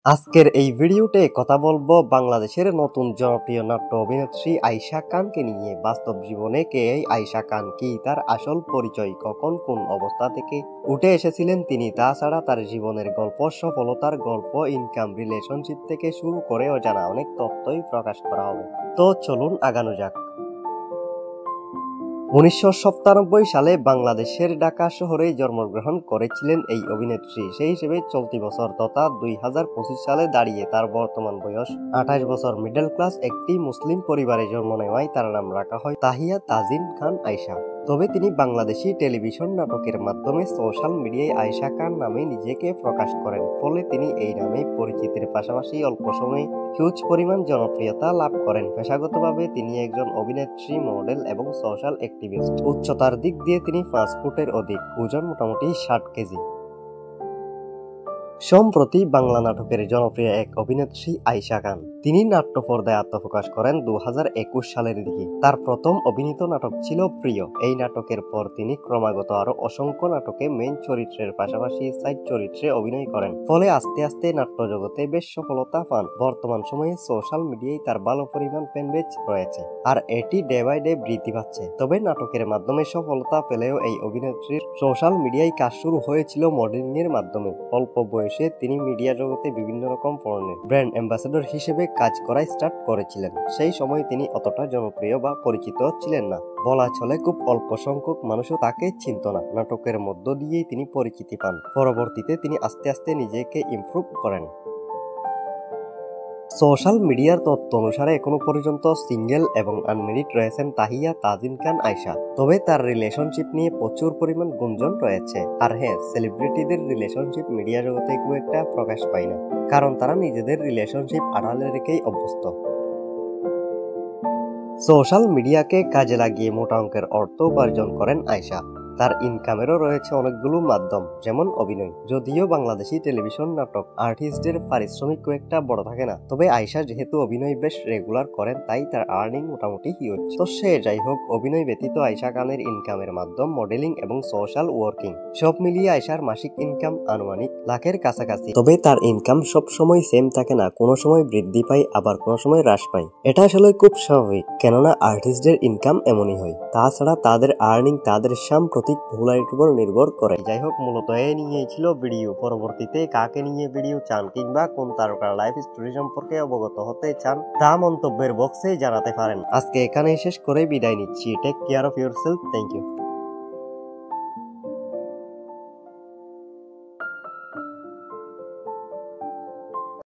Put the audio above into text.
আজকের এই ভিডিওতে কথা বলবো বাংলাদেশের নতুন জনপ্রিয় নাট্য অভিনেত্রী আয়েশা খানকে নিয়ে। বাস্তব জীবনে কে এই আয়েশা খান, কি তার আসল পরিচয়, কখন কোন অবস্থা থেকে উঠে এসেছিলেন তিনি, তাছাড়া তার জীবনের গল্প, সফলতার গল্প, ইনকাম, রিলেশনশিপ থেকে শুরু করে অজানা অনেক তথ্যই প্রকাশ করা হবে। তো চলুন আগানো যাক। 1997 সালে বাংলাদেশের ঢাকা শহরে জন্মগ্রহণ করেছিলেন এই অভিনেত্রী। সেই হিসেবে চলতি বছর তথা 2025 সালে দাঁড়িয়ে তার বর্তমান বয়স 28 বছর। মিডল ক্লাস একটি মুসলিম পরিবারে জন্ম নেওয়ায় তার নাম রাখা হয় তাহিয়া তাজিন খান আয়েশা। তবে তিনি বাংলাদেশি টেলিভিশন নাটকের মাধ্যমে সোশ্যাল মিডিয়ায় আয়েশা খান নামে নিজেকে প্রকাশ করেন। ফলে তিনি এই নামে পরিচিতির পাশাপাশি অল্প সময়ে হিউজ পরিমাণ জনপ্রিয়তা লাভ করেন। পেশাগতভাবে তিনি একজন অভিনেত্রী, মডেল এবং সোশ্যাল অ্যাক্টিভিস্ট। উচ্চতার দিক দিয়ে তিনি 5 ফুটের অধিক, ওজন মোটামুটি 60 কেজি। সম্প্রতি বাংলা নাটকের জনপ্রিয় এক অভিনেত্রী আয়েশা খান। তিনি নাট্য পর্দায় আত্মপ্রকাশ করেন 2021 সালের দিকে। তার প্রথম অভিনীত নাটক ছিল প্রিয়। এই নাটকের পর তিনি ক্রমাগত আরো অসংখ্য নাটকে মেইন চরিত্রের পাশাপাশি সাইড চরিত্রে অভিনয় করেন। ফলে আস্তে আস্তে নাট্য জগতে বেশ সফলতা পান। বর্তমান সময়ে সোশ্যাল মিডিয়ায় তার ভালো পরিমাণ ফ্যানবেজ রয়েছে, আর এটি ডে বাই ডে বৃদ্ধি পাচ্ছে। তবে নাটকের মাধ্যমে সফলতা পেলেও এই অভিনেত্রীর সোশ্যাল মিডিয়ায় কাজ শুরু হয়েছিল মডেলিং এর মাধ্যমে। অল্প বয়সে তিনি মিডিয়া জগতে বিভিন্ন রকম পণ্যের ব্র্যান্ড অ্যাম্বাসেডর হিসেবে কাজ করা স্টার্ট করেছিলেন। সেই সময় তিনি অতটা জনপ্রিয় বা পরিচিত ছিলেন না, বলা চলে খুব অল্প সংখ্যক মানুষও তাকে চিনত না। নাটকের মধ্য দিয়েই তিনি পরিচিতি পান। পরবর্তীতে তিনি আস্তে আস্তে নিজেকে ইমপ্রুভ করেন। সোশ্যাল মিডিয়ার তথ্য অনুসারে এখনো পর্যন্ত সিঙ্গেল এবং আনমেরিড রয়েছেন তাহিয়া তাজিন খান আয়েশা। তবে তার রিলেশনশিপ নিয়ে প্রচুর পরিমাণ গুঞ্জন রয়েছে। আর হ্যাঁ, সেলিব্রিটিদের রিলেশনশিপ মিডিয়া জগতে খুব একটা প্রকাশ পায় না, কারণ তারা নিজেদের রিলেশনশিপ আড়ালে রেখেই অভ্যস্ত। সোশ্যাল মিডিয়াকে কাজে লাগিয়ে মোটা অঙ্কের অর্থ উপার্জন করেন আয়েশা। তার ইনকামেরও রয়েছে অনেকগুলো মাধ্যম, যেমন অভিনয়। যদিও বাংলাদেশি টেলিভিশন নাটক আর্টিস্টদের পারিশ্রমিক খুব একটা বড় থাকে না, তবে আয়েশা যেহেতু অভিনয় বেশ রেগুলার করেন, তাই তার আর্নিং মোটামুটি হিউজ। তো সে যাই হোক, অভিনয় ব্যতীত আয়েশা খানের ইনকামের মাধ্যম মডেলিং এবং সোশ্যাল ওয়ার্কিং। সব মিলিয়ে আয়েশার মাসিক ইনকাম আনুমানিক লাখের কাছাকাছি। তবে তার ইনকাম সব সময় সেম থাকে না, কোনো সময় বৃদ্ধি পায়, আবার কোনো সময় হ্রাস পায়। এটা আসলে খুব স্বাভাবিক, কেননা আর্টিস্টদের ইনকাম এমনই হয়। তাছাড়া তাদের আর্নিং তাদের সাম্প্রতিক পপুলারিটির উপর নির্ভর করে। যাই হোক, মূলত এই নিয়েই ছিল ভিডিও। পরবর্তীতে কাকে নিয়ে ভিডিও চান কিংবা কোন তারকার লাইফ স্টোরি সম্পর্কে অবগত হতে চান তা মন্তব্যের বক্সে জানাতে পারেন। আজকে এখানেই শেষ করে বিদায় নিচ্ছি। Take care of yourself. Thank you.